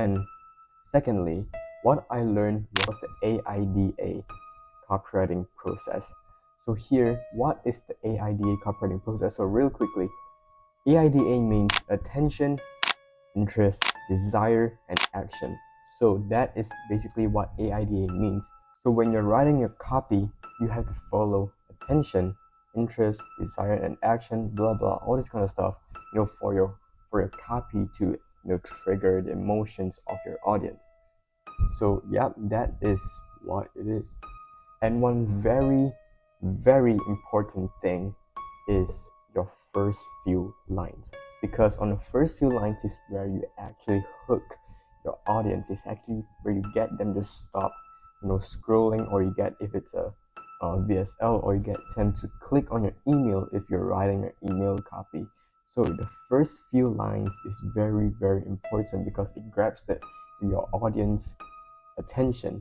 And secondly, what I learned was the AIDA copywriting process. So here, what is the AIDA copywriting process? So real quickly, AIDA means attention, interest, desire, and action. So that is basically what AIDA means. So when you're writing your copy, you have to follow attention, interest, desire, and action, blah blah, all this kind of stuff, for your copy to trigger the emotions of your audience. So yeah, that is what it is. And one very, very important thing is your first few lines. Because on the first few lines is where you actually hook your audience. It's actually where you get them to stop, scrolling, or you get, if it's a VSL, or you get them to click on your email if you're writing your email copy. So the first few lines is very, very important because it grabs your audience attention.